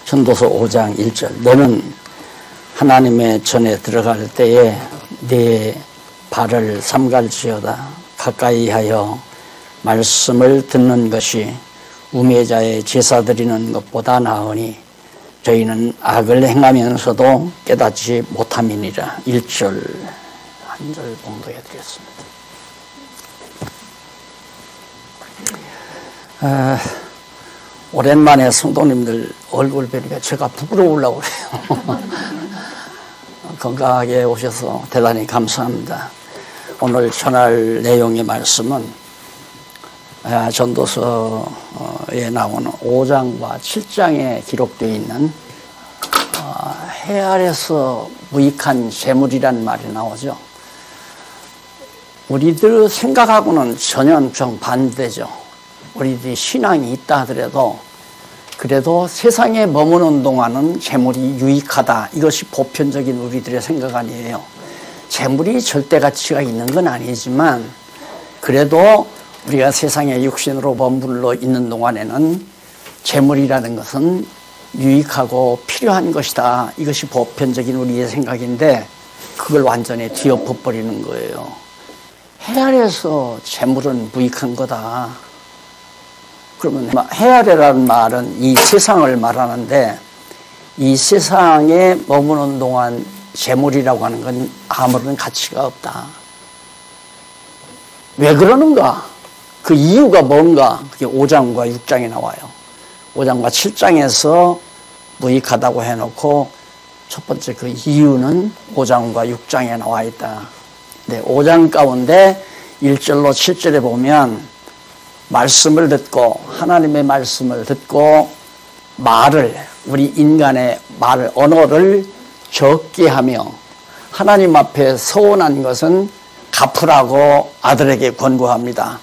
전도서 5장 1절 너는 하나님의 전에 들어갈 때에 네 발을 삼갈지어다. 가까이 하여 말씀을 듣는 것이 우매자의 제사 드리는 것보다 나으니 저희는 악을 행하면서도 깨닫지 못함이니라. 1절 한 절 봉독해 드렸습니다. 오랜만에 성도님들 얼굴 뵈니까 제가 부끄러우려고 그래요. 건강하게 오셔서 대단히 감사합니다. 오늘 전할 내용의 말씀은 전도서에 나오는 5장과 7장에 기록되어 있는 해 아래서 무익한 재물이란 말이 나오죠. 우리들 생각하고는 전혀 정반대죠. 우리들이 신앙이 있다 하더라도 그래도 세상에 머무는 동안은 재물이 유익하다. 이것이 보편적인 우리들의 생각 아니에요. 재물이 절대 가치가 있는 건 아니지만 그래도 우리가 세상에 육신으로 머물러 있는 동안에는 재물이라는 것은 유익하고 필요한 것이다. 이것이 보편적인 우리의 생각인데 그걸 완전히 뒤엎어버리는 거예요. 해 아래서 재물은 무익한 거다. 그러면 해 아래라는 말은 이 세상을 말하는데 이 세상에 머무는 동안 재물이라고 하는 건 아무런 가치가 없다. 왜 그러는가? 그 이유가 뭔가? 그게 5장과 6장에 나와요. 5장과 7장에서 무익하다고 해놓고 첫 번째 그 이유는 5장과 6장에 나와 있다. 네, 5장 가운데 1절로 7절에 보면 말씀을 듣고 하나님의 말씀을 듣고 말을 우리 인간의 말 언어를 적게 하며 하나님 앞에 서원한 것은 갚으라고 아들에게 권고합니다.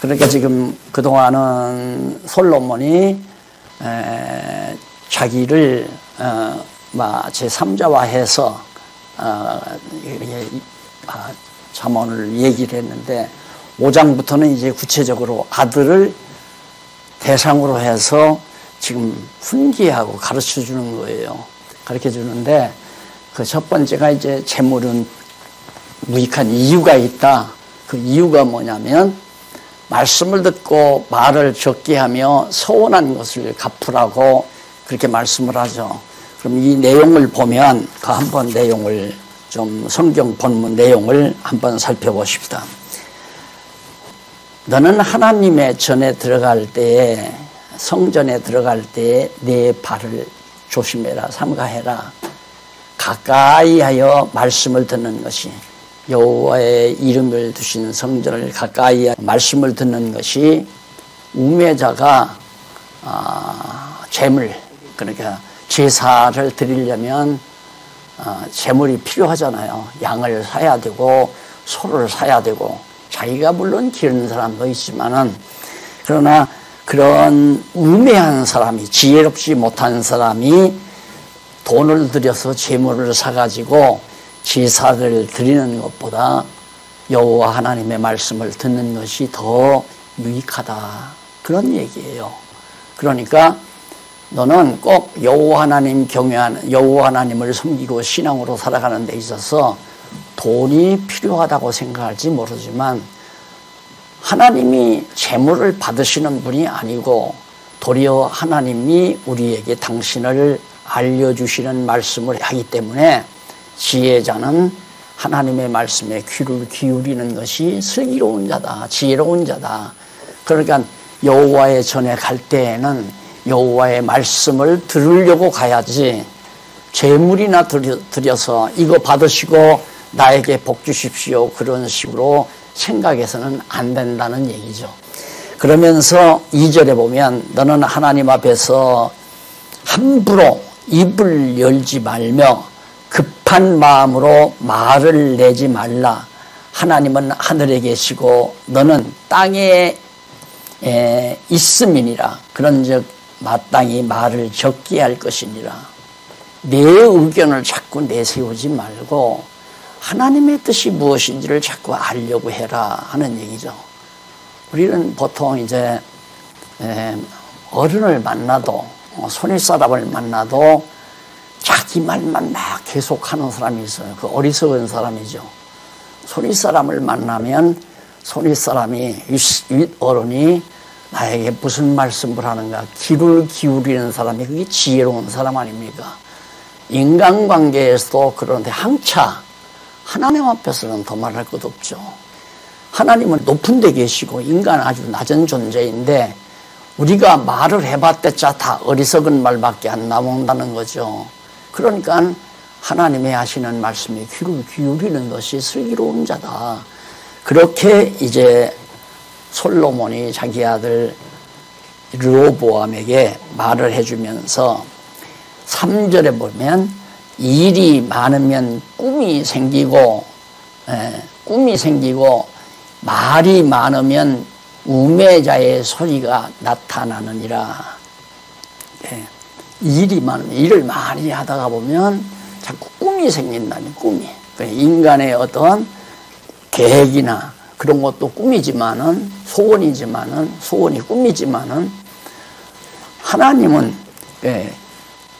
그러니까 지금 그동안은 솔로몬이 자기를 제3자화해서 잠언을 얘기를 했는데 5장부터는 이제 구체적으로 아들을 대상으로 해서 지금 훈계하고 가르쳐 주는 거예요. 가르쳐 주는데 그 첫 번째가 이제 재물은 무익한 이유가 있다. 그 이유가 뭐냐면 말씀을 듣고 말을 적게 하며 서원한 것을 갚으라고 그렇게 말씀을 하죠. 그럼 이 내용을 보면 그 한번 내용을 좀 성경 본문 내용을 한번 살펴보십시다. 너는 하나님의 전에 들어갈 때에 성전에 들어갈 때에 네 발을 조심해라. 삼가해라. 가까이 하여 말씀을 듣는 것이 여호와의 이름을 두신 성전을 가까이 말씀을 듣는 것이 우매자가 재물 그러니까 제사를 드리려면 재물이 필요하잖아요. 양을 사야 되고 소를 사야 되고 자기가 물론 기르는 사람도 있지만은 그러나 그런 우매한 사람이 지혜롭지 못한 사람이 돈을 들여서 재물을 사가지고 제사를 드리는 것보다 여호와 하나님의 말씀을 듣는 것이 더 유익하다. 그런 얘기예요. 그러니까 너는 꼭 여호와 하나님 경외하는 여호와 하나님을 섬기고 신앙으로 살아가는 데 있어서 돈이 필요하다고 생각할지 모르지만 하나님이 재물을 받으시는 분이 아니고 도리어 하나님이 우리에게 당신을 알려주시는 말씀을 하기 때문에 지혜자는 하나님의 말씀에 귀를 기울이는 것이 슬기로운 자다. 지혜로운 자다. 그러니까 여호와의 전에 갈 때에는 여호와의 말씀을 들으려고 가야지 재물이나 들여서 이거 받으시고 나에게 복 주십시오. 그런 식으로 생각해서는 안 된다는 얘기죠. 그러면서 2절에 보면 너는 하나님 앞에서 함부로 입을 열지 말며 급한 마음으로 말을 내지 말라. 하나님은 하늘에 계시고 너는 땅에 있음이니라. 그런즉 마땅히 말을 적게 할 것이니라. 내 의견을 자꾸 내세우지 말고 하나님의 뜻이 무엇인지를 자꾸 알려고 해라 하는 얘기죠. 우리는 보통 이제 어른을 만나도 손윗사람을 만나도 자기 말만 막 계속하는 사람이 있어요. 그 어리석은 사람이죠. 손윗사람을 만나면 손윗사람이 윗어른이 나에게 무슨 말씀을 하는가 귀를 기울이는 사람이 그게 지혜로운 사람 아닙니까? 인간관계에서도 그런데 항차 하나님 앞에서는 더 말할 것 없죠. 하나님은 높은 데 계시고 인간은 아주 낮은 존재인데 우리가 말을 해봤댔자 다 어리석은 말밖에 안 나온다는 거죠. 그러니까 하나님의 하시는 말씀에 귀를 기울이는 것이 슬기로운 자다. 그렇게 이제 솔로몬이 자기 아들 르호보암에게 말을 해주면서 3절에 보면 일이 많으면 꿈이 생기고 말이 많으면 우매자의 소리가 나타나느니라. 일이 많으면 일을 많이 하다가 보면 자꾸 꿈이 생긴다니 꿈이. 인간의 어떤 계획이나 그런 것도 꿈이지만은 소원이 꿈이지만은 하나님은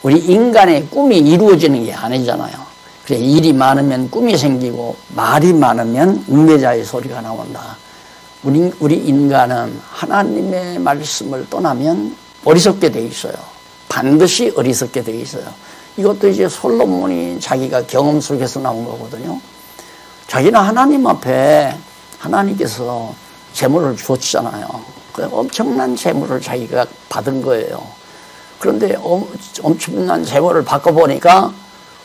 우리 인간의 꿈이 이루어지는 게 아니잖아요. 그래 일이 많으면 꿈이 생기고 말이 많으면 우매자의 소리가 나온다. 우리 인간은 하나님의 말씀을 떠나면 어리석게 돼 있어요. 반드시 어리석게 돼 있어요. 이것도 이제 솔로몬이 자기가 경험 속에서 나온 거거든요. 자기는 하나님 앞에 하나님께서 재물을 주었잖아요. 엄청난 재물을 자기가 받은 거예요. 그런데 엄청난 재물을 바꿔보니까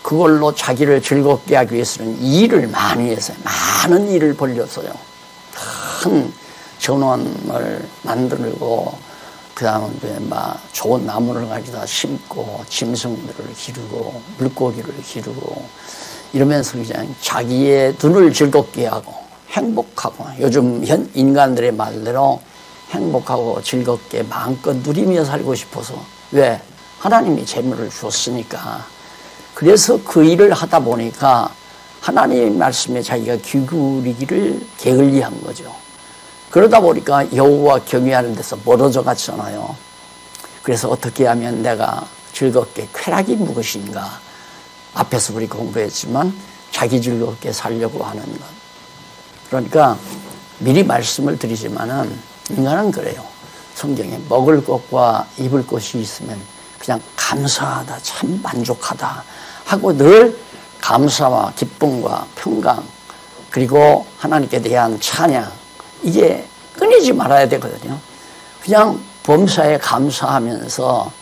그걸로 자기를 즐겁게 하기 위해서는 일을 많이 했어요. 많은 일을 벌렸어요. 큰 전원을 만들고 그 다음에 막 좋은 나무를 가져다 심고 짐승들을 기르고 물고기를 기르고 이러면서 그냥 자기의 눈을 즐겁게 하고 행복하고 요즘 현 인간들의 말대로 행복하고 즐겁게 마음껏 누리며 살고 싶어서 왜? 하나님이 재물을 주었으니까. 그래서 그 일을 하다 보니까 하나님의 말씀에 자기가 귀 기울이기를 게을리한 거죠. 그러다 보니까 여호와 경외하는 데서 멀어져 갔잖아요. 그래서 어떻게 하면 내가 즐겁게 쾌락이 무엇인가 앞에서 우리 공부했지만 자기 즐겁게 살려고 하는 것. 그러니까 미리 말씀을 드리지만은 인간은 그래요. 성경에 먹을 것과 입을 것이 있으면 그냥 감사하다, 참 만족하다 하고 늘 감사와 기쁨과 평강 그리고 하나님께 대한 찬양 이게 끊이지 말아야 되거든요. 그냥 범사에 감사하면서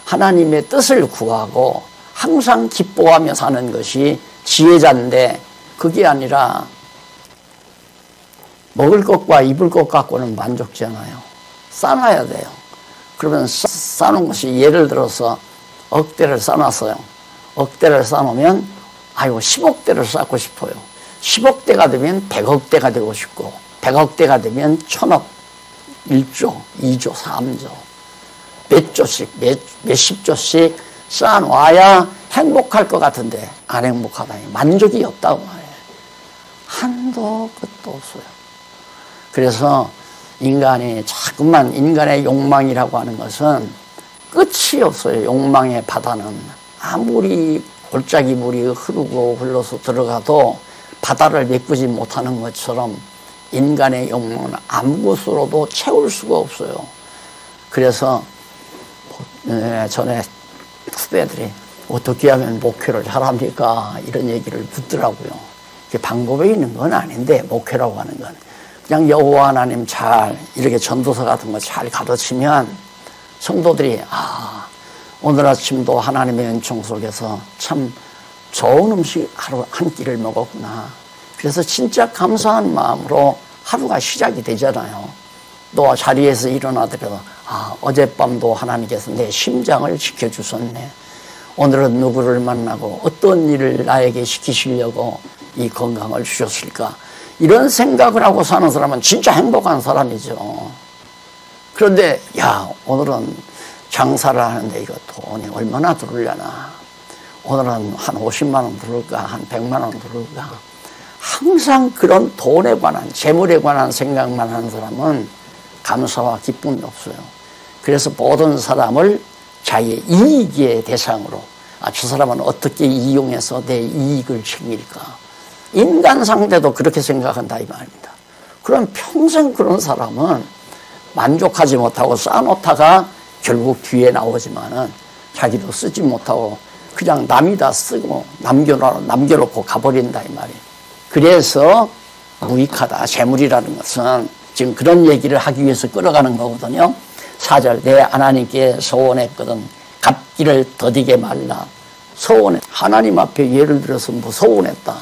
하나님의 뜻을 구하고 항상 기뻐하며 사는 것이 지혜자인데 그게 아니라 먹을 것과 입을 것 갖고는 만족지 않아요. 싸놔야 돼요. 그러면 싸놓은 것이 예를 들어서 억대를 싸놨어요. 억대를 싸놓으면 아이고 10억대를 쌓고 싶어요. 10억대가 되면 100억대가 되고 싶고 100억대가 되면 1000억, 1조, 2조, 3조 몇 조씩, 몇십 조씩 쌓아놔야 행복할 것 같은데 안 행복하다니 만족이 없다고 말해요. 한도 끝도 없어요. 그래서 인간이 자꾸만 인간의 욕망이라고 하는 것은 끝이 없어요. 욕망의 바다는 아무리 골짜기 물이 흐르고 흘러서 들어가도 바다를 메꾸지 못하는 것처럼 인간의 욕망은 아무것으로도 채울 수가 없어요. 그래서 전에 후배들이 어떻게 하면 목회를 잘합니까? 이런 얘기를 묻더라고요. 방법이 있는 건 아닌데 목회라고 하는 건 그냥 여호와 하나님 잘 이렇게 전도서 같은 거 잘 가르치면 성도들이 오늘 아침도 하나님의 은총 속에서 참 좋은 음식 하루 한 끼를 먹었구나. 그래서 진짜 감사한 마음으로 하루가 시작이 되잖아요. 또 자리에서 일어나더라도 어젯밤도 하나님께서 내 심장을 지켜주셨네. 오늘은 누구를 만나고 어떤 일을 나에게 시키시려고 이 건강을 주셨을까. 이런 생각을 하고 사는 사람은 진짜 행복한 사람이죠. 그런데 오늘은 장사를 하는데 이거 돈이 얼마나 들으려나. 오늘은 한 50만 원 들을까 한 100만 원 들을까. 항상 그런 돈에 관한 재물에 관한 생각만 하는 사람은 감사와 기쁨이 없어요. 그래서 모든 사람을 자기의 이익의 대상으로 저 사람은 어떻게 이용해서 내 이익을 챙길까. 인간 상대도 그렇게 생각한다 이 말입니다. 그럼 평생 그런 사람은 만족하지 못하고 쌓아놓다가 결국 뒤에 나오지만은 자기도 쓰지 못하고 그냥 남이 다 쓰고 남겨놓고 가버린다 이 말이에요. 그래서 무익하다. 재물이라는 것은 지금 그런 얘기를 하기 위해서 끌어가는 거거든요. 4절 내 하나님께 소원했거든 갚기를 더디게 말라. 소원해. 하나님 앞에 예를 들어서 뭐 소원했다.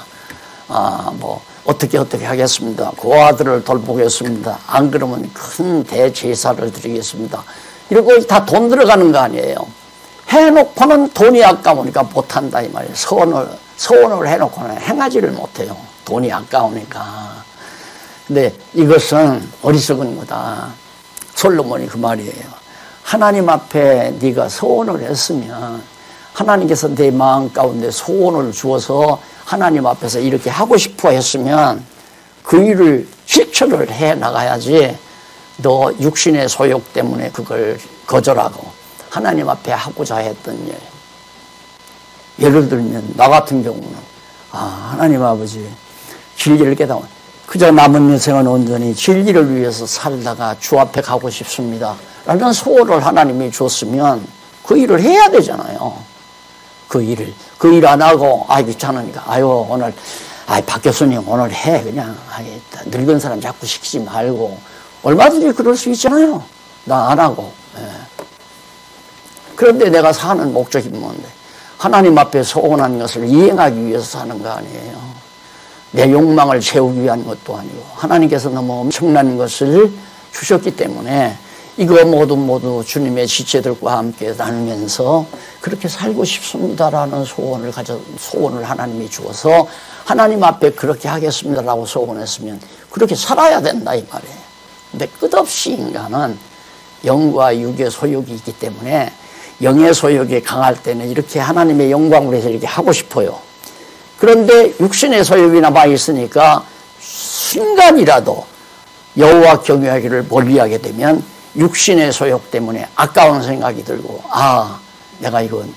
뭐 어떻게 하겠습니다. 그 아들을 돌보겠습니다. 안 그러면 큰 대제사를 드리겠습니다. 이러고 다 돈 들어가는 거 아니에요. 해놓고는 돈이 아까우니까 못한다 이 말이에요. 소원을 해놓고는 행하지를 못해요. 돈이 아까우니까. 근데 이것은 어리석은 거다. 솔로몬이 그 말이에요. 하나님 앞에 네가 소원을 했으면 하나님께서 내 마음 가운데 소원을 주어서 하나님 앞에서 이렇게 하고 싶어 했으면 그 일을 실천을 해 나가야지. 너 육신의 소욕 때문에 그걸 거절하고 하나님 앞에 하고자 했던 일. 예를 들면 나 같은 경우는 하나님 아버지 진리를 깨달아 그저 남은 인생은 온전히 진리를 위해서 살다가 주 앞에 가고 싶습니다 라는 소원을 하나님이 줬으면 그 일을 해야 되잖아요. 그 일 안 하고 귀찮으니까 오늘 박 교수님 오늘 해 그냥 늙은 사람 자꾸 시키지 말고 얼마든지 그럴 수 있잖아요. 나 안 하고. 그런데 내가 사는 목적이 뭔데? 하나님 앞에 소원한 것을 이행하기 위해서 사는 거 아니에요. 내 욕망을 채우기 위한 것도 아니고 하나님께서 너무 엄청난 것을 주셨기 때문에 이거 모두 주님의 지체들과 함께 나누면서 그렇게 살고 싶습니다라는 소원을 하나님이 주어서 하나님 앞에 그렇게 하겠습니다라고 소원했으면 그렇게 살아야 된다 이 말이에요. 근데 끝없이 인간은 영과 육의 소욕이 있기 때문에 영의 소욕이 강할 때는 이렇게 하나님의 영광을 위해서 이렇게 하고 싶어요. 그런데 육신의 소욕이 남아 있으니까 순간이라도 여호와 경외하기를 멀리하게 되면 육신의 소욕 때문에 아까운 생각이 들고 내가 이건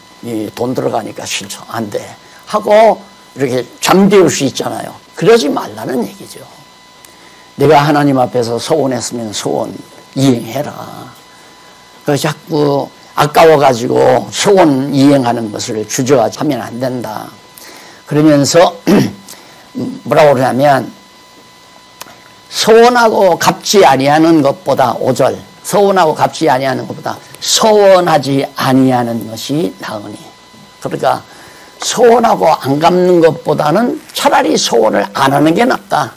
돈 들어가니까 싫죠. 안 돼. 하고 이렇게 잠들 수 있잖아요. 그러지 말라는 얘기죠. 내가 하나님 앞에서 소원했으면 소원 이행해라. 자꾸 아까워가지고 소원 이행하는 것을 주저하면 안 된다. 그러면서 뭐라고 그러냐면 소원하고 갚지 아니하는 것보다 5절 소원하고 갚지 아니하는 것보다 소원하지 아니하는 것이 나으니. 그러니까 소원하고 안 갚는 것보다는 차라리 소원을 안 하는 게 낫다.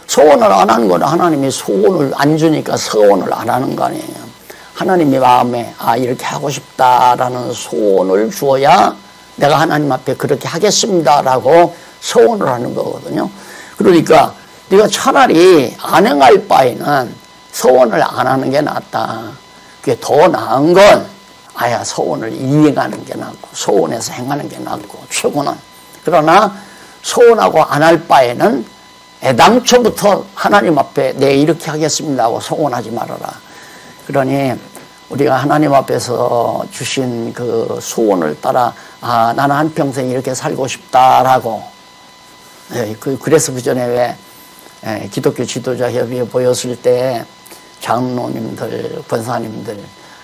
소원을 안 하는 거는 하나님이 소원을 안 주니까 소원을 안 하는 거 아니에요. 하나님의 마음에 이렇게 하고 싶다라는 소원을 주어야 내가 하나님 앞에 그렇게 하겠습니다라고 소원을 하는 거거든요. 그러니까 네가 차라리 안 행할 바에는 소원을 안 하는 게 낫다. 그게 더 나은 건 소원을 이행하는 게 낫고 소원해서 행하는 게 낫고 최고는. 그러나 소원하고 안 할 바에는 애당초부터 하나님 앞에 내 이렇게 하겠습니다 하고 소원하지 말아라. 그러니 우리가 하나님 앞에서 주신 그 소원을 따라 나는 한평생 이렇게 살고 싶다라고. 그래서 그 전에 왜 기독교 지도자 협의회 모였을 때 장로님들, 권사님들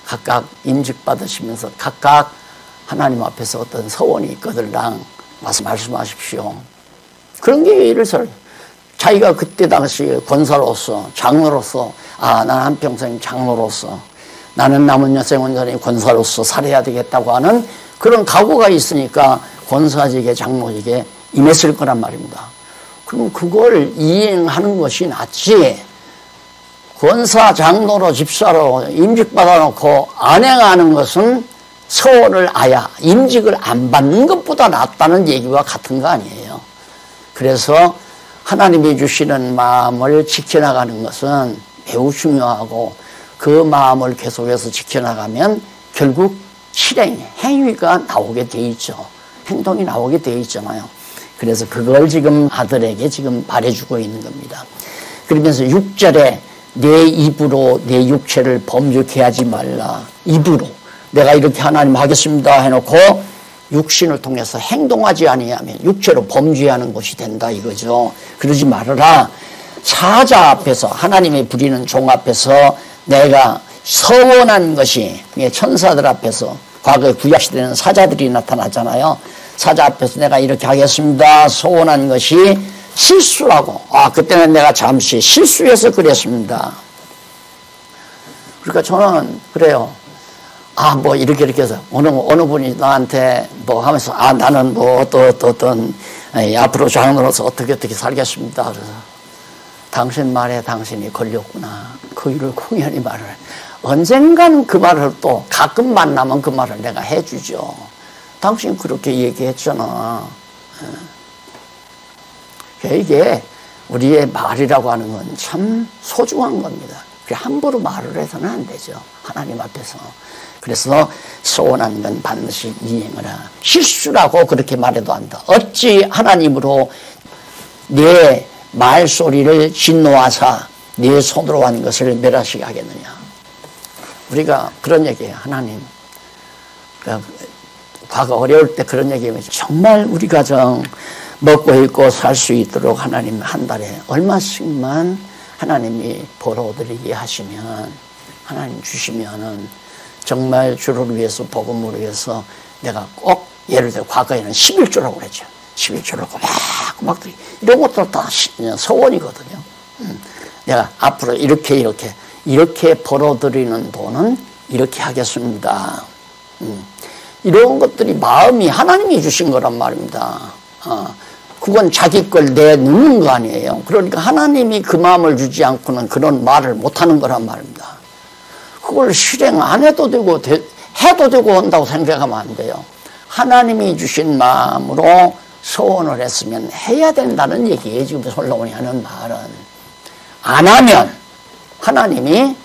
각각 임직 받으시면서 각각 하나님 앞에서 어떤 소원이 있거들랑 와서 말씀하십시오. 그런 게 이래서 자기가 그때 당시 권사로서 장로로서 나는 한평생 장로로서 나는 남은 여생 온전히 권사로서 살아야 되겠다고 하는 그런 각오가 있으니까 권사직에 장로직에 임했을 거란 말입니다. 그럼 그걸 이행하는 것이 낫지 권사 장로로 집사로 임직 받아놓고 안 행하는 것은 소원을 임직을 안 받는 것보다 낫다는 얘기와 같은 거 아니에요. 그래서 하나님이 주시는 마음을 지켜나가는 것은 매우 중요하고 그 마음을 계속해서 지켜나가면 결국 행위가 나오게 돼 있죠. 행동이 나오게 돼 있잖아요. 그래서 그걸 지금 아들에게 지금 말해주고 있는 겁니다. 그러면서 6절에 내 입으로 내 육체를 범죄케 하지 말라. 입으로 내가 이렇게 하나님 하겠습니다 해놓고 육신을 통해서 행동하지 아니하면 육체로 범죄하는 것이 된다 이거죠. 그러지 말아라. 사자 앞에서, 하나님이 부리는 종 앞에서 내가 서원한 것이, 천사들 앞에서, 과거에 구약시대에는 사자들이 나타나잖아요. 사자 앞에서 내가 이렇게 하겠습니다 소원한 것이 실수라고. 그때는 내가 잠시 실수해서 그랬습니다. 그러니까 저는 그래요. 뭐 이렇게 해서 어느 분이 나한테 뭐 하면서 나는 뭐 어떤 앞으로 장로로서 어떻게 살겠습니다. 그래서 당신 말에 당신이 걸렸구나. 그 일을 공연히 말을 해. 언젠간 그 말을 또 가끔 만나면 그 말을 내가 해주죠. 당신 그렇게 얘기했잖아. 이게 우리의 말이라고 하는 건 참 소중한 겁니다. 함부로 말을 해서는 안 되죠. 하나님 앞에서. 그래서 소원한 건 반드시 이행하라. 실수라고 그렇게 말해도 한다. 어찌 하나님으로 내 말소리를 진노하사 네 손으로 한 것을 멸하시게 하겠느냐. 우리가 그런 얘기해요. 하나님, 과거 어려울 때 그런 얘기하면 정말 우리 가정 먹고 입고 살 수 있도록 하나님 한 달에 얼마씩만 하나님이 벌어들이게 하시면, 하나님 주시면은 정말 주를 위해서, 복음을 위해서 내가 꼭, 예를 들어 과거에는 11조라고 그랬죠. 11조를 꼬박꼬박 이런 것도 다 소원이거든요. 내가 앞으로 이렇게 벌어들이는 돈은 이렇게 하겠습니다. 이런 것들이 마음이 하나님이 주신 거란 말입니다. 그건 자기 걸 내놓는 거 아니에요. 그러니까 하나님이 그 마음을 주지 않고는 그런 말을 못하는 거란 말입니다. 그걸 실행 안 해도 되고 해도 되고 한다고 생각하면 안 돼요. 하나님이 주신 마음으로 소원을 했으면 해야 된다는 얘기예요. 지금 솔로몬이 하는 말은. 안 하면 하나님이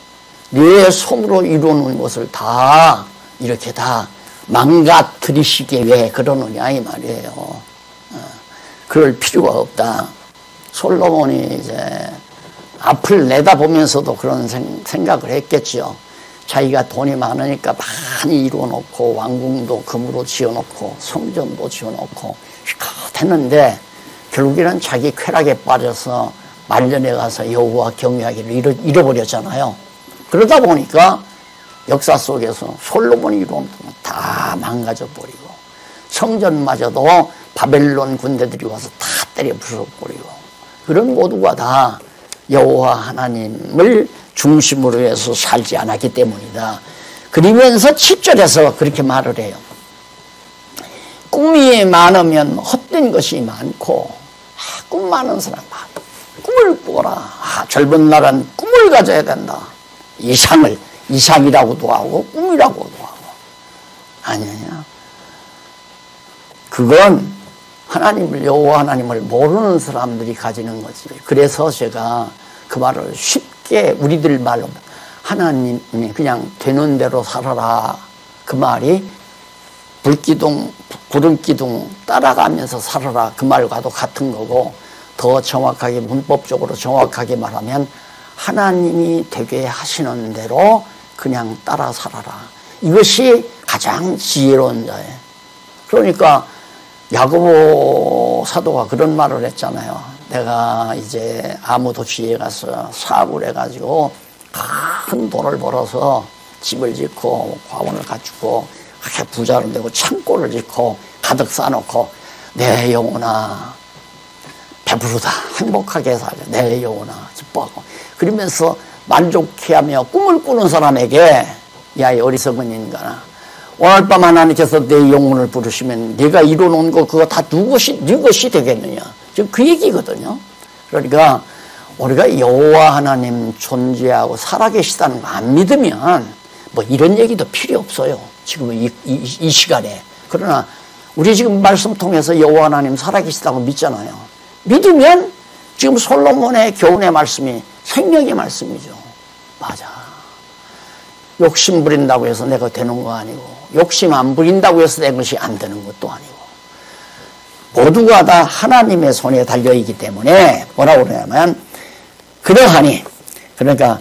내 손으로 이루는 것을 다 이렇게 다 망가뜨리시게 왜 그러느냐 이 말이에요. 그럴 필요가 없다. 솔로몬이 이제 앞을 내다보면서도 그런 생각을 했겠죠. 자기가 돈이 많으니까 많이 이루어놓고 왕궁도 금으로 지어놓고 성전도 지어놓고 했는데 결국에는 자기 쾌락에 빠져서 말년에 가서 여호와 경외하기를 잃어버렸잖아요. 그러다 보니까 역사 속에서 솔로몬이 이루어놓은 돈 다 망가져버리고 성전마저도 바벨론 군대들이 와서 다 때려 부숴버리고, 그런 모두가 다 여호와 하나님을 중심으로 해서 살지 않았기 때문이다. 그러면서 7절에서 그렇게 말을 해요. 꿈이 많으면 헛된 것이 많고, 꿈 많은 사람 꿈을 꾸어라. 젊은 날은 꿈을 가져야 된다. 이상이라고도 하고 꿈이라고도 하고. 아니냐. 그건 하나님을, 여호와 하나님을 모르는 사람들이 가지는 거지. 그래서 제가 그 말을 쉽게 우리들 말로 하나님이 그냥 되는 대로 살아라. 그 말이 불기둥, 구름기둥 따라가면서 살아라. 그 말과도 같은 거고, 더 정확하게 문법적으로 정확하게 말하면 하나님이 되게 하시는 대로 그냥 따라 살아라. 이것이 가장 지혜로운 자예요. 그러니까 야고보 사도가 그런 말을 했잖아요. 내가 이제 아무 도시에 가서 사업을 해가지고 큰 돈을 벌어서 집을 짓고 과원을 갖추고 부자로 되고 창고를 짓고 가득 쌓아놓고 내 영혼아 배부르다 행복하게 살자 내 영혼아 기뻐하고 그러면서 만족해하며 꿈을 꾸는 사람에게 야 이 어리석은 인간아, 오늘 밤 하나님께서 내 영혼을 부르시면 네가 이뤄놓은 거 그거 다 네 것이 되겠느냐. 지금 그 얘기거든요. 그러니까 우리가 여호와 하나님 존재하고 살아계시다는 거 안 믿으면 뭐 이런 얘기도 필요 없어요. 지금 이 시간에. 그러나 우리 지금 말씀 통해서 여호와 하나님 살아계시다고 믿잖아요. 믿으면 지금 솔로몬의 교훈의 말씀이 생명의 말씀이죠. 맞아. 욕심 부린다고 해서 내가 되는 거 아니고, 욕심 안 부린다고 해서 내 것이 안 되는 것도 아니고, 모두가 다 하나님의 손에 달려있기 때문에 뭐라고 그러냐면, 그러하니, 그러니까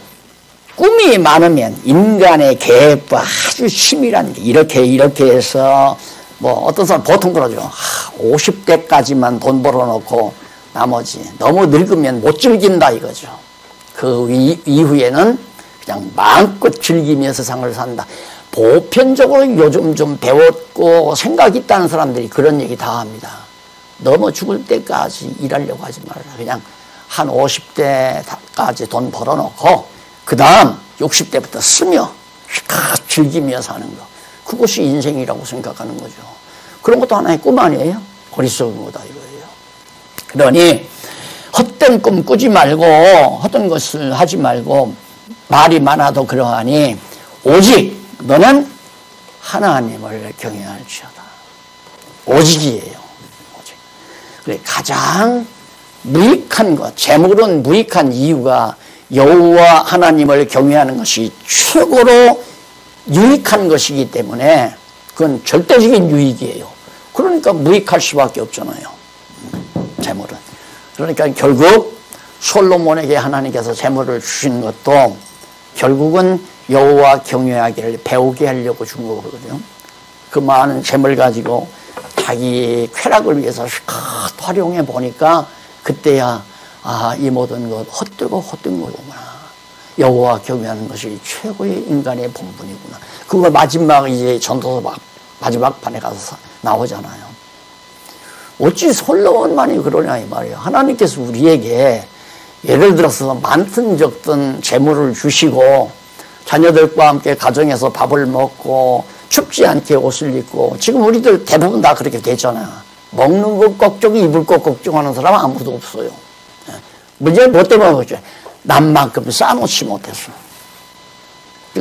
꿈이 많으면 인간의 계획과 아주 심이란 게 이렇게 해서 뭐 어떤 사람 보통 그러죠. 50대까지만 돈 벌어놓고 나머지 너무 늙으면 못 즐긴다 이거죠. 그 이후에는 그냥 마음껏 즐기면서 세상을 산다. 보편적으로 요즘 좀 배웠고 생각 있다는 사람들이 그런 얘기 다 합니다. 너무 죽을 때까지 일하려고 하지 말라. 그냥 한 50대까지 돈 벌어놓고 그 다음 60대부터 쓰며 즐기며 사는 거. 그것이 인생이라고 생각하는 거죠. 그런 것도 하나의 꿈 아니에요? 어리석은 거다 이거예요. 그러니 헛된 꿈 꾸지 말고 헛된 것을 하지 말고 말이 많아도 그러하니 오직 너는 하나님을 경외할지어다. 오직이에요. 오직. 그래 가장 무익한 것, 재물은 무익한 이유가 여호와 하나님을 경외하는 것이 최고로 유익한 것이기 때문에 그건 절대적인 유익이에요. 그러니까 무익할 수밖에 없잖아요. 재물은. 그러니까 결국 솔로몬에게 하나님께서 재물을 주신 것도 결국은 여호와 경외하기를 배우게 하려고 준 거거든요. 그 많은 재물 가지고 자기 쾌락을 위해서 활용해 보니까 그때야 이 모든 것 헛되고 헛된 거구나. 여호와 경외하는 것이 최고의 인간의 본분이구나. 그걸 마지막 이제 전도서 마지막 판에 가서 나오잖아요. 어찌 솔로몬만이 그러냐 이 말이에요. 하나님께서 우리에게 예를 들어서 많든 적든 재물을 주시고 자녀들과 함께 가정에서 밥을 먹고 춥지 않게 옷을 입고 지금 우리들 대부분 다 그렇게 됐잖아요. 먹는 것 걱정, 입을 것 걱정하는 사람 아무도 없어요. 문제는 뭐 때문에 그렇죠? 남만큼 싸놓지 못했어.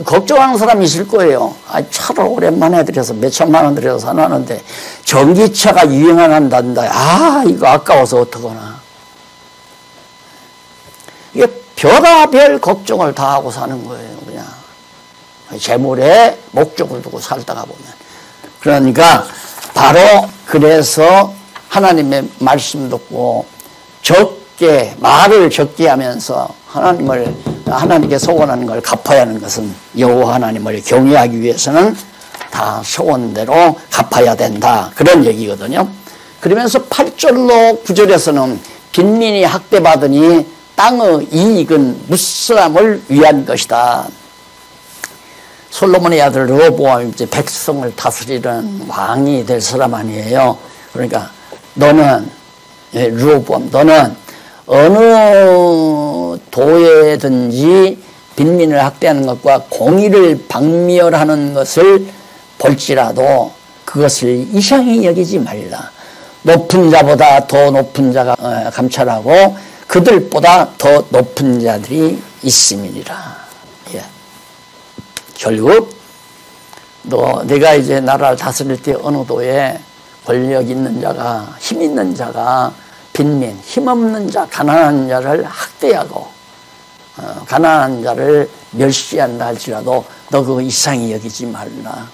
걱정하는 사람이 있을 거예요. 차를 오랜만에 들여서 몇 천만 원 들여서 사놨는데 전기차가 유행한단다. 이거 아까워서 어떡하나. 이게 별의별 걱정을 다 하고 사는 거예요. 그냥 재물에 목적을 두고 살다가 보면. 그러니까 바로 그래서 하나님의 말씀 듣고 말을 적게 하면서 하나님께 소원하는 걸 갚아야 하는 것은 여호와 하나님을 경외하기 위해서는 다 소원대로 갚아야 된다. 그런 얘기거든요. 그러면서 8절로 9절에서는 빈민이 학대받으니 땅의 이익은 무사람을 위한 것이다. 솔로몬의 아들 르호보암이 이제 백성을 다스리는 왕이 될 사람 아니에요. 그러니까 르호보암 너는 어느 도에든지 빈민을 학대하는 것과 공의를 박멸하는 것을 볼지라도 그것을 이상히 여기지 말라. 높은 자보다 더 높은 자가 감찰하고 그들보다 더 높은 자들이 있음이니라. 예. 결국 내가 이제 나라를 다스릴 때 어느 도에 권력 있는 자가 힘 있는 자가 빈민, 힘없는 자, 가난한 자를 학대하고 가난한 자를 멸시한다 할지라도 너 그거 이상히 여기지 말라.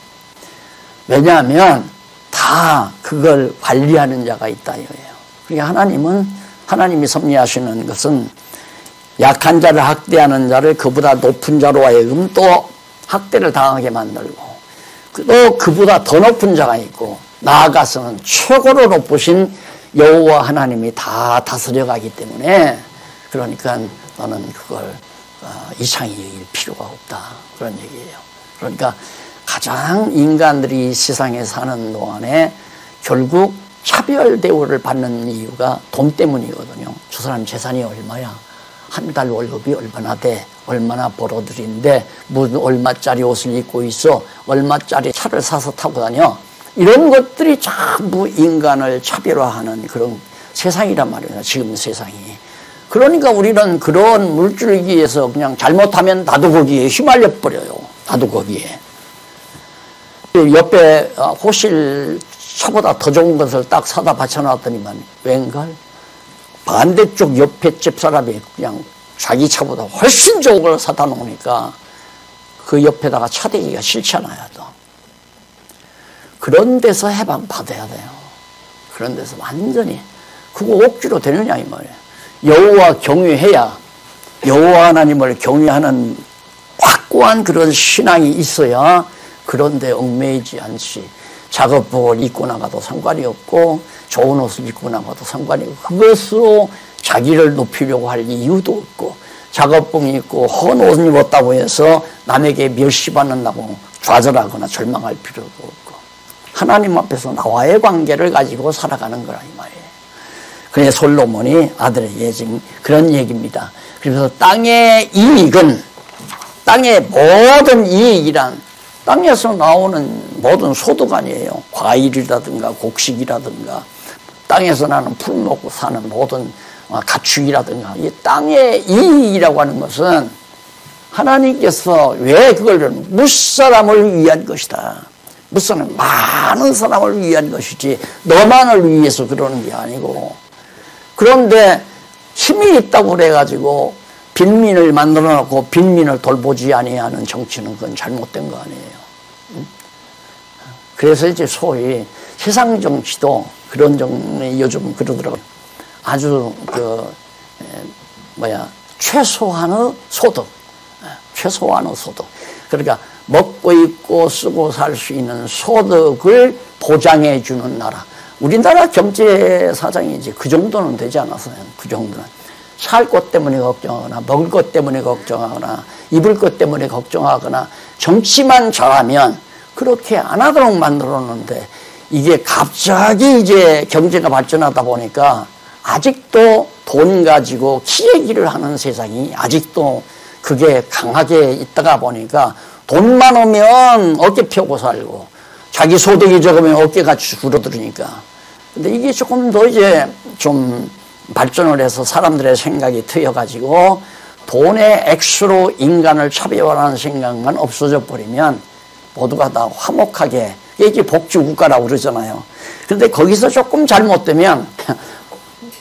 왜냐하면 다 그걸 관리하는 자가 있다 이거예요. 그러니까 하나님이 섭리하시는 것은 약한 자를 학대하는 자를 그보다 높은 자로 하여금 또 학대를 당하게 만들고 또 그보다 더 높은 자가 있고 나아가서는 최고로 높으신 여호와 하나님이 다 다스려가기 때문에 그러니까 너는 그걸 이상히 여길 필요가 없다. 그런 얘기예요. 그러니까 가장 인간들이 세상에 사는 동안에 결국 차별 대우를 받는 이유가 돈 때문이거든요. 저 사람 재산이 얼마야? 한 달 월급이 얼마나 돼? 얼마나 벌어들인데 무슨 얼마짜리 옷을 입고 있어? 얼마짜리 차를 사서 타고 다녀? 이런 것들이 전부 인간을 차별화하는 그런 세상이란 말이에요. 지금 세상이. 그러니까 우리는 그런 물줄기에서 그냥 잘못하면 나도 거기에 휘말려 버려요. 나도 거기에. 옆에 호실 차보다 더 좋은 것을 딱 사다 받쳐놨더니만 웬걸? 반대쪽 옆에 집 사람이 그냥 자기 차보다 훨씬 좋은 걸 사다 놓으니까 그 옆에다가 차대기가 싫잖아요. 또. 그런 데서 해방받아야 돼요. 그런 데서 완전히. 그거 억지로 되느냐 이 말이에요. 여호와 경외해야 여호와 하나님을 경외하는 확고한 그런 신앙이 있어야 그런데 얽매이지 않지. 작업복을 입고 나가도 상관이 없고 좋은 옷을 입고 나가도 상관이 없고 그것으로 자기를 높이려고 할 이유도 없고 작업복 입고 헌 옷을 입었다고 해서 남에게 멸시받는다고 좌절하거나 절망할 필요도 없고 하나님 앞에서 나와의 관계를 가지고 살아가는 거라 이 말이에요. 그래 솔로몬이 아들에게 지금 그런 얘기입니다. 그래서 땅의 이익은 땅의 모든 이익이란 땅에서 나오는 모든 소득 아니에요. 과일이라든가 곡식이라든가 땅에서 나는 풀 먹고 사는 모든 가축이라든가 이 땅의 이익이라고 하는 것은 하나님께서 왜 그걸 무사람을 위한 것이다. 무사람 많은 사람을 위한 것이지 너만을 위해서 그러는 게 아니고 그런데 힘이 있다고 그래가지고 빈민을 만들어 놓고 빈민을 돌보지 아니하는 정치는 그건 잘못된 거 아니에요. 그래서 이제 소위 세상 정치도 그런 정이 요즘 그러더라고요. 아주 최소한의 소득, 최소한의 소득. 그러니까 먹고 입고 쓰고 살 수 있는 소득을 보장해 주는 나라. 우리나라 경제 사정이 이제 그 정도는 되지 않았어요. 그 정도는. 살 것 때문에 걱정하거나 먹을 것 때문에 걱정하거나 입을 것 때문에 걱정하거나 정치만 잘하면 그렇게 안 하도록 만들었는데 이게 갑자기 이제 경제가 발전하다 보니까 아직도 돈 가지고 기레기를 하는 세상이 아직도 그게 강하게 있다가 보니까 돈만 오면 어깨 펴고 살고 자기 소득이 적으면 어깨가 줄어들으니까 근데 이게 조금 더 이제 좀 발전을 해서 사람들의 생각이 트여가지고 돈의 액수로 인간을 차별하는 생각만 없어져 버리면 모두가 다 화목하게 이게 복지국가라고 그러잖아요. 그런데 거기서 조금 잘못되면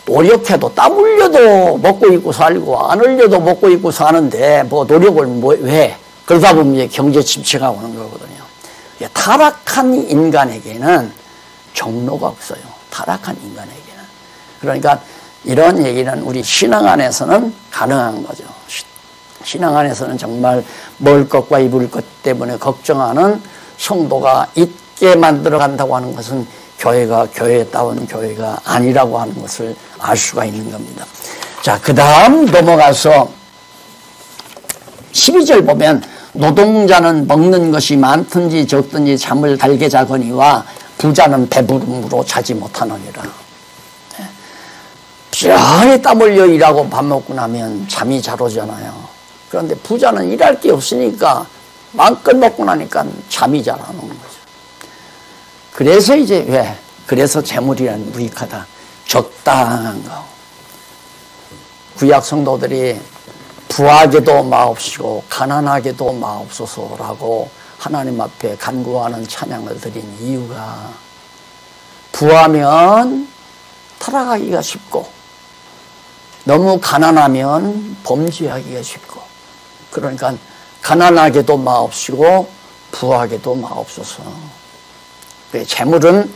노력해도 땀 흘려도 먹고 입고 살고 안 흘려도 먹고 입고 사는데 뭐 노력을 왜 그러다 보면 이제 경제 침체가 오는 거거든요. 타락한 인간에게는 경로가 없어요. 타락한 인간에게는. 그러니까 이런 얘기는 우리 신앙 안에서는 가능한 거죠. 신앙 안에서는 정말 먹을 것과 입을 것 때문에 걱정하는 성도가 있게 만들어 간다고 하는 것은 교회가 교회다운 교회가 아니라고 하는 것을 알 수가 있는 겁니다. 자, 그 다음 넘어가서 12절 보면 노동자는 먹는 것이 많든지 적든지 잠을 달게 자거니와 부자는 배부름으로 자지 못하느니라. 부지런히 땀 흘려 일하고 밥 먹고 나면 잠이 잘 오잖아요. 그런데 부자는 일할 게 없으니까 마음껏 먹고 나니까 잠이 잘 안 오는 거죠. 그래서 이제 왜? 그래서 재물이란 무익하다. 적당한 거. 구약 성도들이 부하게도 마옵시고 가난하게도 마옵소서라고 하나님 앞에 간구하는 찬양을 드린 이유가 부하면 타락하기가 쉽고 너무 가난하면 범죄하기가 쉽고 그러니까 가난하게도 마옵시고 부하게도 마옵소서. 재물은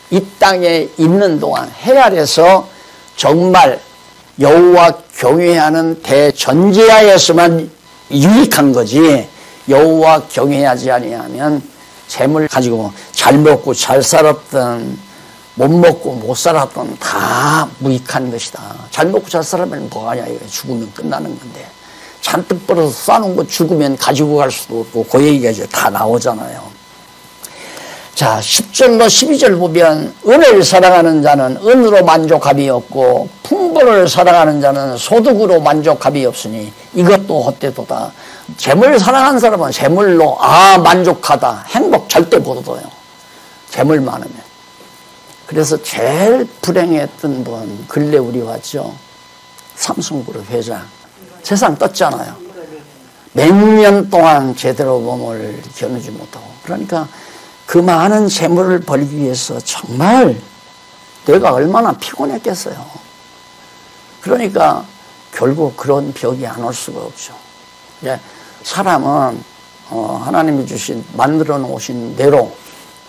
이 땅에 있는 동안 해 아래서 정말 여호와 경외하는 대전제하에서만 유익한 거지 여호와 경외하지 아니하면 재물 가지고 잘 먹고 잘 살았던 못 먹고 못 살았던 다 무익한 것이다. 잘 먹고 잘 살면 뭐하냐 이거 죽으면 끝나는 건데 잔뜩 벌어서 싸놓은 거 죽으면 가지고 갈 수도 없고 그 얘기가 이제 다 나오잖아요. 자 10절로 12절 보면 은혜를 사랑하는 자는 은으로 만족함이 없고 풍부를 사랑하는 자는 소득으로 만족함이 없으니 이것도 헛되도다. 재물 사랑하는 사람은 재물로 만족하다 행복 절대 못 얻어요. 재물 많으면. 그래서 제일 불행했던 분 근래 우리 왔죠. 삼성그룹 회장 세상 떴잖아요. 몇 년 동안 제대로 몸을 겨누지 못하고 그러니까 그 많은 재물을 벌기 위해서 정말 내가 얼마나 피곤했겠어요. 그러니까 결국 그런 벽이 안 올 수가 없죠. 사람은 하나님이 주신 만들어 놓으신 대로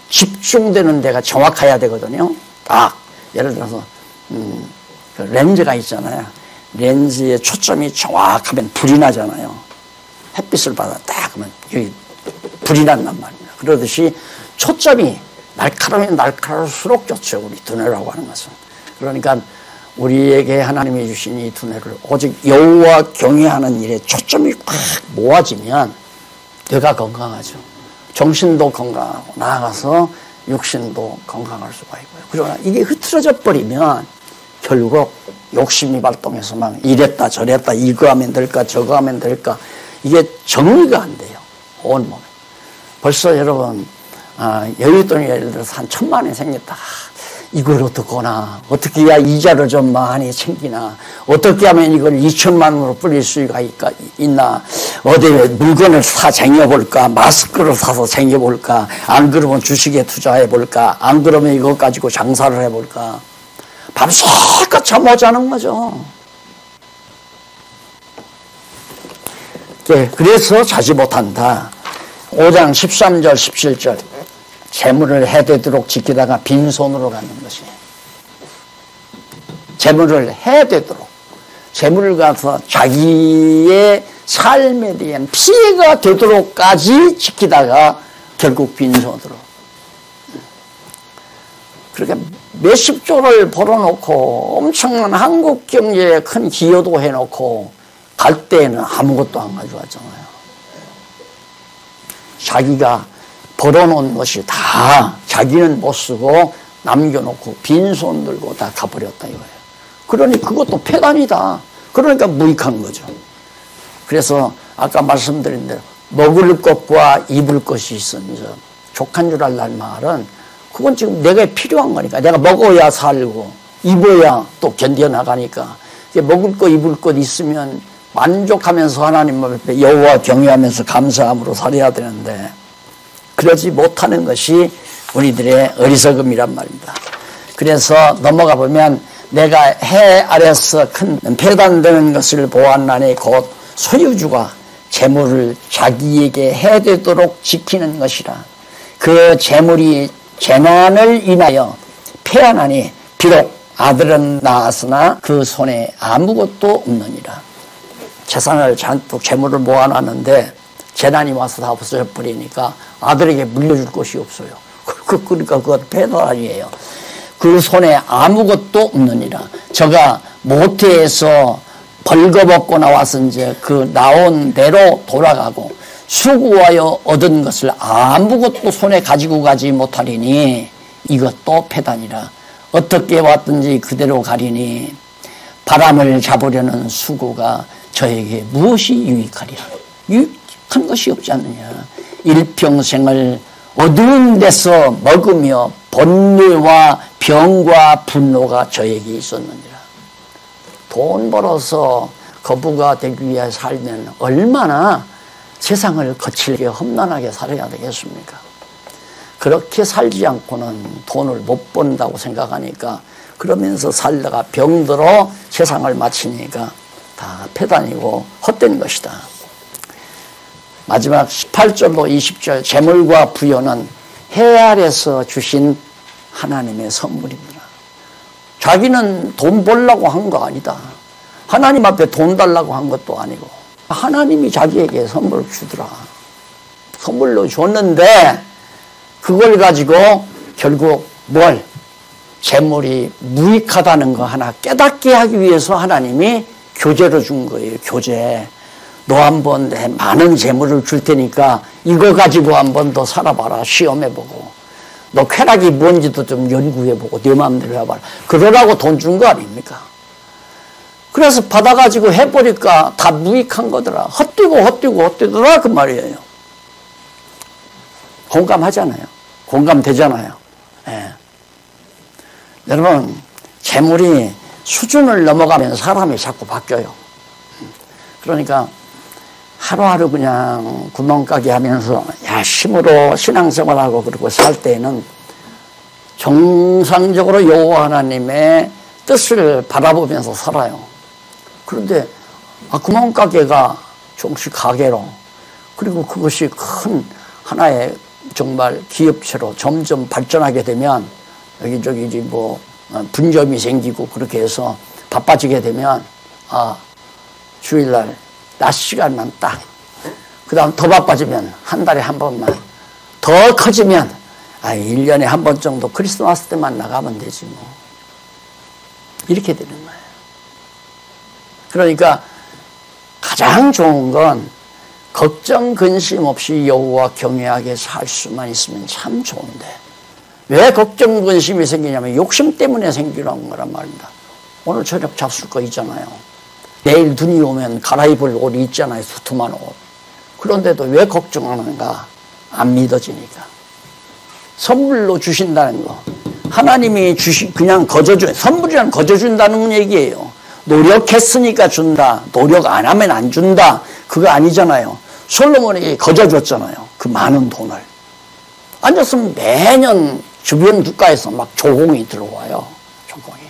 집중되는 데가 정확해야 되거든요. 딱 예를 들어서 그 렌즈가 있잖아요. 렌즈의 초점이 정확하면 불이 나잖아요. 햇빛을 받아 딱 하면 여기 불이 난단 말입니다. 그러듯이 초점이 날카로우면 날카로울수록 좋죠. 우리 두뇌라고 하는 것은. 그러니까 우리에게 하나님이 주신 이 두뇌를 오직 여호와 경외하는 일에 초점이 꽉 모아지면 뇌가 건강하죠. 정신도 건강하고 나아가서 육신도 건강할 수가 있고요. 그러나 이게 흐트러져 버리면 결국 욕심이 발동해서 막 이랬다 저랬다 이거 하면 될까 저거 하면 될까 이게 정리가 안 돼요. 온몸에. 벌써 여러분 여윳돈이 예를 들어서 한 1,000만 원이 생겼다. 이걸 어떻거나 어떻게 해야 이자를 좀 많이 챙기나 어떻게 하면 이걸 2,000만 원으로 불릴 수가 있나 어디 물건을 사 쟁여볼까 마스크를 사서 쟁여볼까 안 그러면 주식에 투자해볼까 안 그러면 이거 가지고 장사를 해볼까 밤새껏 잠 못 자는 거죠. 그래서 자지 못한다. 5장 13절 17절 재물을 해되도록 지키다가 빈손으로 가는 것이에요. 재물을 해되도록 재물을 가서 자기의 삶에 대한 피해가 되도록까지 지키다가 결국 빈손으로 그렇게 몇십 조를 벌어놓고 엄청난 한국 경제에 큰 기여도 해놓고 갈 때에는 아무것도 안 가져왔잖아요. 자기가 벌어놓은 것이 다 자기는 못 쓰고 남겨놓고 빈손 들고 다 가버렸다 이거예요. 그러니 그것도 폐단이다. 그러니까 무익한 거죠. 그래서 아까 말씀드린 대로 먹을 것과 입을 것이 있은즉 족한 줄 알란 말은 그건 지금 내가 필요한 거니까 내가 먹어야 살고 입어야 또 견뎌나가니까 먹을 것 입을 것 있으면 만족하면서 하나님 앞에 여호와 경외하면서 감사함으로 살아야 되는데 그러지 못하는 것이 우리들의 어리석음이란 말입니다. 그래서 넘어가 보면 내가 해 아래서 큰 폐단되는 것을 보았나니 곧 소유주가 재물을 자기에게 해되도록 지키는 것이라. 그 재물이 재난을 인하여 패하나니 비록 아들은 낳았으나 그 손에 아무것도 없느니라. 재산을 잔뜩 재물을 모아놨는데 재난이 와서 다 없어져 버리니까 아들에게 물려줄 것이 없어요. 그러니까 그건 패단이에요. 그 손에 아무것도 없느니라. 저가 모태에서 벌거벗고 나와서 이제 그 나온 대로 돌아가고 수고하여 얻은 것을 아무것도 손에 가지고 가지 못하리니 이것도 패단이라. 어떻게 왔든지 그대로 가리니 바람을 잡으려는 수고가 저에게 무엇이 유익하리라. 유익한 것이 없지 않느냐. 일평생을 어두운 데서 먹으며 번뇌와 병과 분노가 저에게 있었느니라. 돈 벌어서 거부가 되기 위해 살면 얼마나 세상을 거칠게 험난하게 살아야 되겠습니까? 그렇게 살지 않고는 돈을 못 번다고 생각하니까 그러면서 살다가 병들어 세상을 마치니까 다 패단이고 헛된 것이다. 마지막 18절로 20절 재물과 부여는 해 아래서 주신 하나님의 선물입니다. 자기는 돈 벌려고 한 거 아니다. 하나님 앞에 돈 달라고 한 것도 아니고 하나님이 자기에게 선물을 주더라. 선물로 줬는데 그걸 가지고 결국 뭘? 재물이 무익하다는 거 하나 깨닫게 하기 위해서 하나님이 교제로 준 거예요. 교제. 너 한번 내 많은 재물을 줄 테니까 이거 가지고 한번 더 살아봐라. 시험해보고. 너 쾌락이 뭔지도 좀 연구해보고 네 마음대로 해봐라. 그러라고 돈 준 거 아닙니까? 그래서 받아가지고 해보니까 다 무익한 거더라. 헛되더라 그 말이에요. 공감하잖아요. 공감되잖아요. 예. 여러분 재물이 수준을 넘어가면 사람이 자꾸 바뀌어요. 그러니까 하루하루 그냥 구멍가게 하면서 야심으로 신앙생활하고 그러고 살 때에는 정상적으로 여호와 하나님의 뜻을 바라보면서 살아요. 그런데 구멍가게가 조금씩 가게로 그리고 그것이 큰 하나의 정말 기업체로 점점 발전하게 되면 여기저기 이제 뭐 분점이 생기고 그렇게 해서 바빠지게 되면 주일날 낮 시간만 딱 그 다음 더 바빠지면 한 달에 한 번만 더 커지면 1년에 한 번 정도 크리스마스 때만 나가면 되지 뭐. 이렇게 되는 거예요. 그러니까 가장 좋은 건 걱정 근심 없이 여호와 경외하게 살 수만 있으면 참 좋은데, 왜 걱정 근심이 생기냐면 욕심 때문에 생기는 거란 말입니다. 오늘 저녁 잡술 거 있잖아요. 내일 눈이 오면 갈아입을 옷이 있잖아요. 두툼한 옷. 그런데도 왜 걱정하는가? 안 믿어지니까. 선물로 주신다는 거, 하나님이 그냥 거저줘. 선물이란 거저준다는 얘기예요. 노력했으니까 준다, 노력 안 하면 안 준다, 그거 아니잖아요. 솔로몬이 거저줬잖아요. 그 많은 돈을. 앉았으면 매년 주변 국가에서 막 조공이 들어와요. 조공이.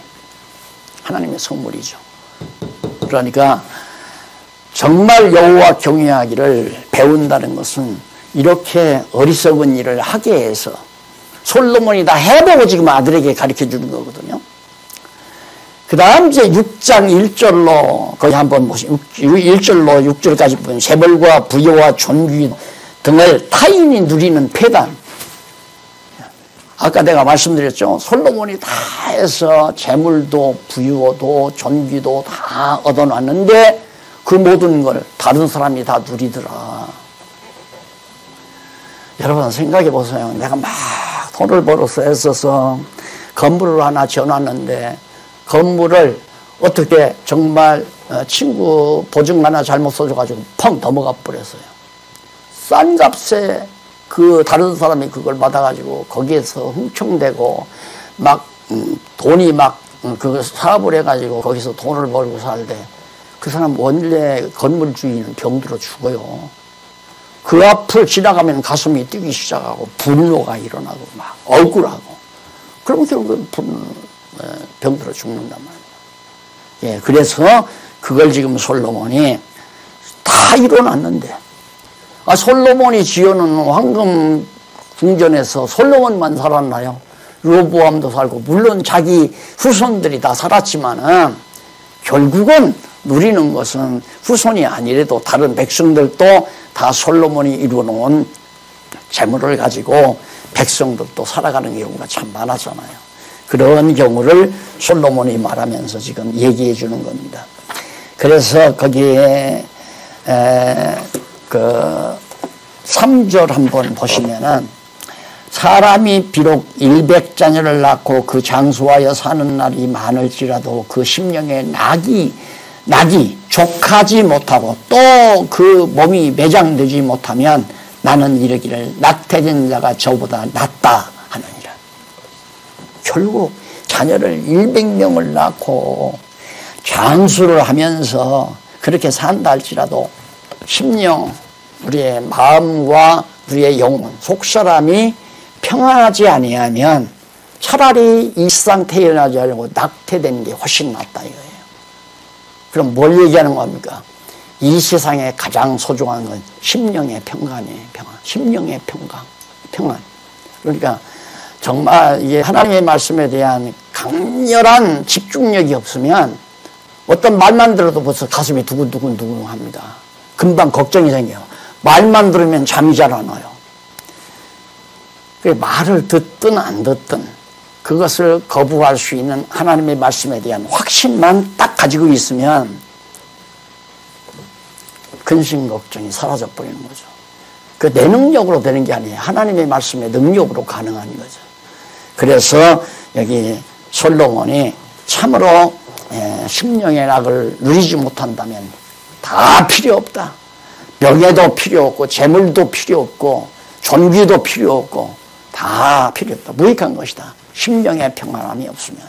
하나님의 선물이죠. 그러니까 정말 여호와 경외하기를 배운다는 것은 이렇게 어리석은 일을 하게 해서, 솔로몬이 다 해보고 지금 아들에게 가르쳐 주는 거거든요. 그 다음 이제 6장 1절로 거기 한번 보시면 1절로 6절까지 보면 재벌과 부여와 존귀 등을 타인이 누리는 폐단. 아까 내가 말씀드렸죠. 솔로몬이 다 해서 재물도 부유도 존귀도 다 얻어놨는데 그 모든 걸 다른 사람이 다 누리더라. 여러분 생각해 보세요. 내가 막 돈을 벌어서 애써서 건물을 하나 지어놨는데 건물을 어떻게 정말 친구 보증 하나 잘못 써줘가지고 펑 넘어가 버렸어요. 싼 값에 그 다른 사람이 그걸 받아가지고 거기에서 흥청대고 막 돈이 막 그 사업을 해가지고 거기서 돈을 벌고 살대. 그 사람 원래 건물 주인은 병들어 죽어요. 그 앞을 지나가면 가슴이 뛰기 시작하고 분노가 일어나고 막 억울하고, 그러면 결국 병들어 죽는단 말이에요. 예, 그래서 그걸 지금 솔로몬이 다 이뤄놨는데, 솔로몬이 지어놓은 황금 궁전에서 솔로몬만 살았나요? 르호보암도 살고 물론 자기 후손들이 다 살았지만은 결국은 누리는 것은 후손이 아니래도 다른 백성들도 다 솔로몬이 이루어놓은 재물을 가지고 백성들도 살아가는 경우가 참 많았잖아요. 그런 경우를 솔로몬이 말하면서 지금 얘기해 주는 겁니다. 그래서 거기에 그 3절 한번 보시면은, 사람이 비록 100자녀를 낳고 그 장수하여 사는 날이 많을지라도 그 심령에 낙이 족하지 못하고 또 그 몸이 매장되지 못하면 나는 이르기를 낙태된 자가 저보다 낫다 하느니라. 결국 자녀를 100명을 낳고 장수를 하면서 그렇게 산다 할지라도 심령, 우리의 마음과 우리의 영혼, 속사람이 평안하지 아니하면 차라리 이 세상 태어나지 않고 낙태되는 게 훨씬 낫다 이거예요. 그럼 뭘 얘기하는 겁니까? 이 세상에 가장 소중한 건 심령의 평강이에요. 평안. 심령의 평안. 그러니까 정말 이게 하나님의 말씀에 대한 강렬한 집중력이 없으면 어떤 말만 들어도 벌써 가슴이 두근두근 합니다. 금방 걱정이 생겨요. 말만 들으면 잠이 잘 안 와요. 말을 듣든 안 듣든 그것을 거부할 수 있는 하나님의 말씀에 대한 확신만 딱 가지고 있으면 근심 걱정이 사라져 버리는 거죠. 그 내 능력으로 되는 게 아니에요. 하나님의 말씀의 능력으로 가능한 거죠. 그래서 여기 솔로몬이 참으로 심령의 낙을 누리지 못한다면 다 필요 없다. 명예도 필요 없고 재물도 필요 없고 존귀도 필요 없고 다 필요 없다. 무익한 것이다. 심령의 평안함이 없으면.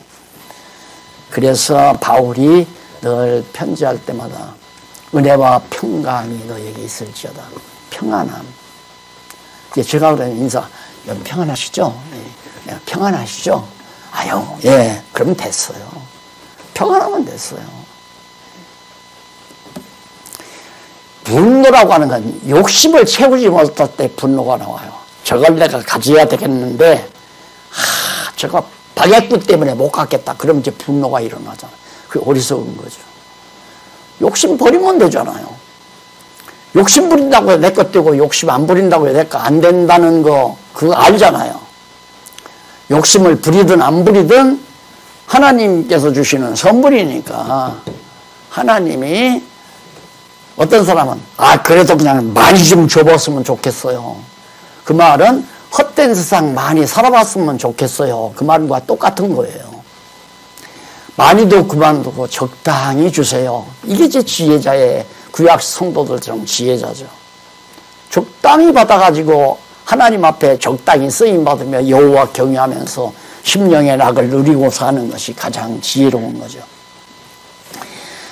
그래서 바울이 늘 편지할 때마다 은혜와 평강이 너에게 있을지어다. 평안함. 제가 그러면 인사, 여러분 평안하시죠? 네. 평안하시죠? 아유, 예, 그러면 됐어요. 평안하면 됐어요. 분노라고 하는 건 욕심을 채우지 못할 때 분노가 나와요. 저걸 내가 가져야 되겠는데, 저거 바게트 때문에 못 갖겠다. 그러면 이제 분노가 일어나잖아요. 그게 어리석은 거죠. 욕심 버리면 되잖아요. 욕심 부린다고 해서 내 것 되고 욕심 안 부린다고 해서 내 거 안 된다는 거 그거 알잖아요. 욕심을 부리든 안 부리든 하나님께서 주시는 선물이니까 하나님이 어떤 사람은 그래도 그냥 많이 좀 줘봤으면 좋겠어요. 그 말은 헛된 세상 많이 살아봤으면 좋겠어요. 그 말과 똑같은 거예요. 많이도 그만두고 적당히 주세요. 이게 제 지혜자의 구약 성도들처럼 지혜자죠. 적당히 받아가지고 하나님 앞에 적당히 쓰임받으며 여호와 경외하면서 심령의 낙을 누리고 사는 것이 가장 지혜로운 거죠.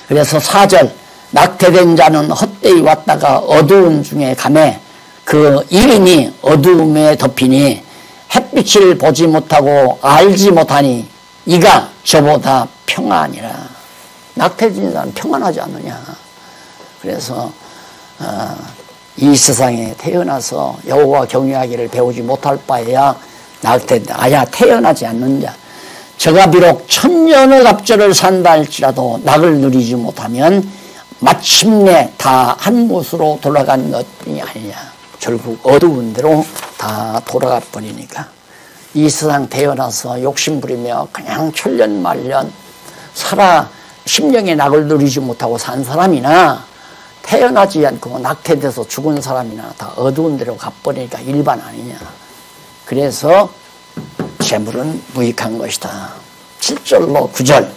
그래서 4절 낙태된 자는 헛되이 왔다가 어두운 중에 가매 그 이름이 어두움에 덮이니 햇빛을 보지 못하고 알지 못하니 이가 저보다 평안이라. 낙태된 자는 평안하지 않느냐. 그래서 이 세상에 태어나서 여호와 경외하기를 배우지 못할 바에야 아야 태어나지 않는 자. 저가 비록 천년의 갑절을 산다 할지라도 낙을 누리지 못하면 마침내 다 한 곳으로 돌아간 것뿐이 아니냐. 결국 어두운 데로 다 돌아가 버리니까 이 세상 태어나서 욕심부리며 그냥 천년만년 살아 심령의 낙을 누리지 못하고 산 사람이나 태어나지 않고 낙태돼서 죽은 사람이나 다 어두운 데로 가버리니까 일반 아니냐. 그래서 재물은 무익한 것이다. 7절로 9절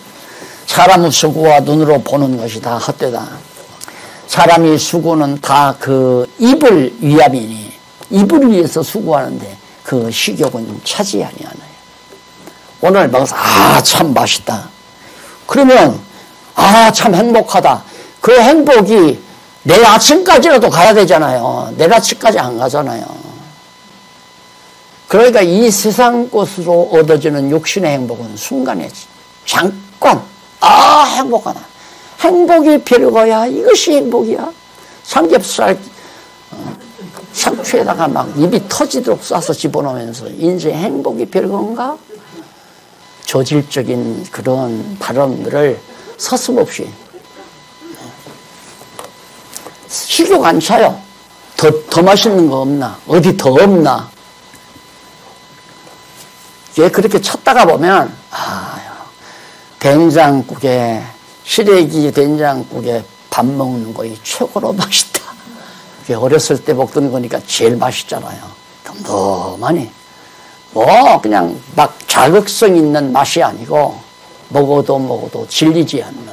사람의 수고와 눈으로 보는 것이 다 헛되다. 사람이 수고는 다 그 입을 위함이니 입을 위해서 수고하는데 그 식욕은 차지 아니하나요. 오늘 먹어서 참 맛있다. 그러면 참 행복하다. 그 행복이 내일 아침까지라도 가야 되잖아요. 내일 아침까지 안 가잖아요. 그러니까 이 세상 것으로 얻어지는 육신의 행복은 순간에 잠깐 행복하다. 행복이 별거야. 이것이 행복이야. 삼겹살 상추에다가 막 입이 터지도록 싸서 집어넣으면서 인생 행복이 별건가? 저질적인 그런 발언들을 서슴없이 식욕 안 차요. 더 맛있는 거 없나? 어디 더 없나? 왜 그렇게 찾다가 보면 된장국에 시래기 된장국에 밥 먹는 거이 최고로 맛있다. 어렸을 때 먹던 거니까 제일 맛있잖아요. 덤덤하니 그냥 막 자극성 있는 맛이 아니고 먹어도 질리지 않는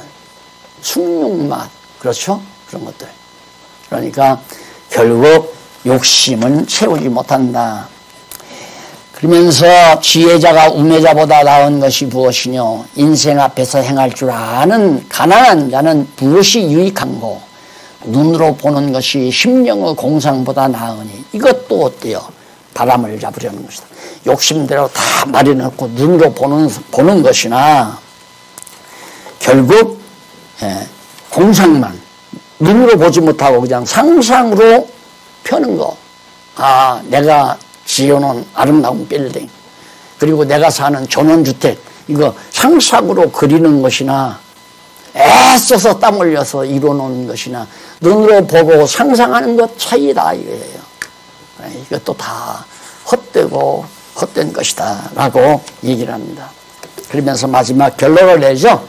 숭늉맛, 그렇죠? 그런 것들. 그러니까 결국 욕심은 채우지 못한다. 그러면서 지혜자가 우매자보다 나은 것이 무엇이뇨? 인생 앞에서 행할 줄 아는 가난한 자는 무엇이 유익한고 눈으로 보는 것이 심령의 공상보다 나으니 이것도 어때요? 바람을 잡으려는 것이다. 욕심대로 다 마련해놓고 눈으로 보는 것이나 결국 공상만 눈으로 보지 못하고 그냥 상상으로 펴는 거. 내가 지어놓은 아름다운 빌딩 그리고 내가 사는 전원주택 이거 상상으로 그리는 것이나 애써서 땀 흘려서 이뤄놓은 것이나 눈으로 보고 상상하는 것 차이다 이거예요. 이것도 다 헛되고 헛된 것이다 라고 얘기를 합니다. 그러면서 마지막 결론을 내죠.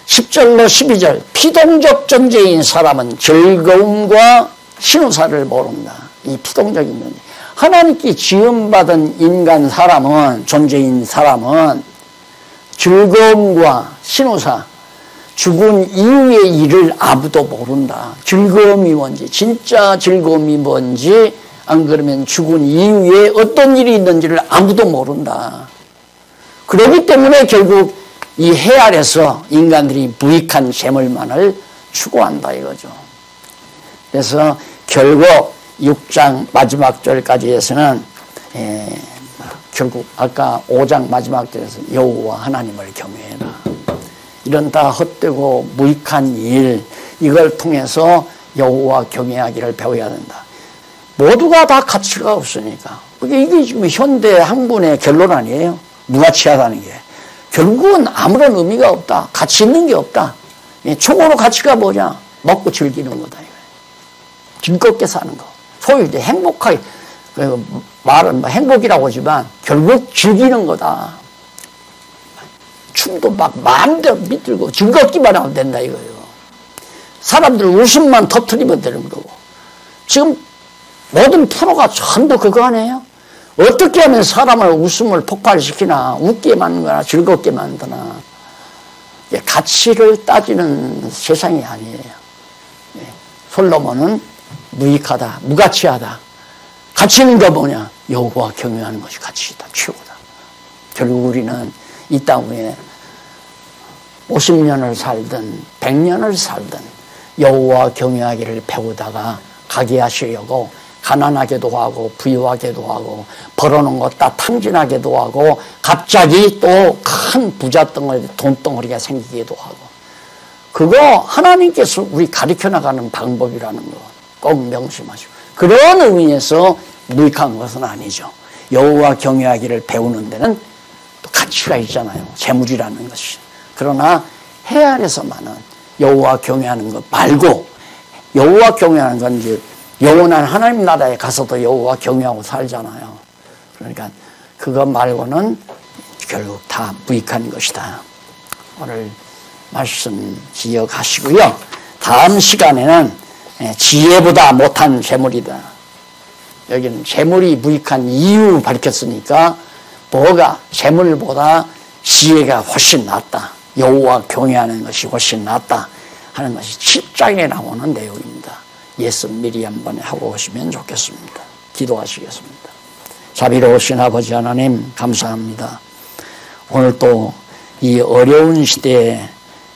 10절로 12절 피동적 존재인 사람은 즐거움과 신우사를 모른다. 이 피동적인 존재. 하나님께 지음받은 인간 사람은 존재인 사람은 즐거움과 신우사 죽은 이후의 일을 아무도 모른다. 즐거움이 뭔지 진짜 즐거움이 뭔지 안 그러면 죽은 이후에 어떤 일이 있는지를 아무도 모른다. 그렇기 때문에 결국 이 해 아래서 인간들이 무익한 재물만을 추구한다 이거죠. 그래서 결국 6장 마지막 절까지 해서는 결국 아까 5장 마지막 절에서 여호와 하나님을 경외해라. 이런 다 헛되고 무익한 일 이걸 통해서 여호와 경외하기를 배워야 된다. 모두가 다 가치가 없으니까. 이게 지금 현대 학문의 결론 아니에요. 무가치하다는 게. 결국은 아무런 의미가 없다. 가치 있는 게 없다. 총으로 가치가 뭐냐? 먹고 즐기는 거다. 즐겁게 사는 거. 소위 이제 행복하게, 말은 뭐 행복이라고 하지만 결국 즐기는 거다. 춤도 막 마음대로 비틀고 즐겁기만 하면 된다 이거예요. 사람들 웃음만 터뜨리면 되는 거고. 지금 모든 프로가 전부 그거 아니에요? 어떻게 하면 사람을 웃음을 폭발시키나, 웃게 만드나, 즐겁게 만드나. 가치를 따지는 세상이 아니에요. 솔로몬은 무익하다, 무가치하다. 가치는 게 뭐냐? 여호와 경외하는 것이 가치이다, 최고다. 결국 우리는 이 땅 위에 50년을 살든 100년을 살든 여호와 경외하기를 배우다가 가게 하시려고 가난하게도 하고 부유하게도 하고 벌어놓은 것 다 탕진하게도 하고 갑자기 또 큰 부자 덩어리, 돈덩어리가 생기기도 하고, 그거 하나님께서 우리 가르쳐 나가는 방법이라는 거 꼭 명심하시고, 그런 의미에서 무익한 것은 아니죠. 여호와 경외하기를 배우는 데는 또 가치가 있잖아요. 재물이라는 것이. 그러나 해 아래서만은 여호와 경외하는 것 말고, 여호와 경외하는 건 이제 영원한 하나님 나라에 가서도 여호와 경외하고 살잖아요. 그러니까 그것 말고는 결국 다 무익한 것이다. 오늘 말씀 기억하시고요. 다음 시간에는 지혜보다 못한 재물이다. 여기는 재물이 무익한 이유 밝혔으니까 뭐가 재물보다 지혜가 훨씬 낫다. 여호와 경외하는 것이 훨씬 낫다 하는 것이 7장에 나오는 내용입니다. 예습 미리 한번 하고 오시면 좋겠습니다. 기도하시겠습니다. 자비로우신 아버지 하나님 감사합니다. 오늘 또 이 어려운 시대에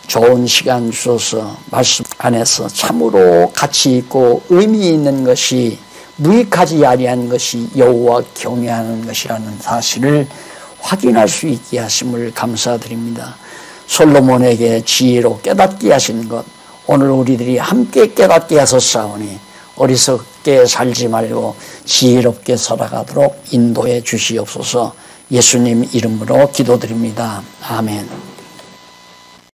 좋은 시간 주셔서 말씀 안에서 참으로 가치 있고 의미 있는 것이, 무익하지 아니한 것이 여호와 경외하는 것이라는 사실을 확인할 수 있게 하심을 감사드립니다. 솔로몬에게 지혜로 깨닫게 하신 것, 오늘 우리들이 함께 깨닫게 하셨사오니 어리석게 살지 말고 지혜롭게 살아가도록 인도해 주시옵소서. 예수님 이름으로 기도드립니다. 아멘.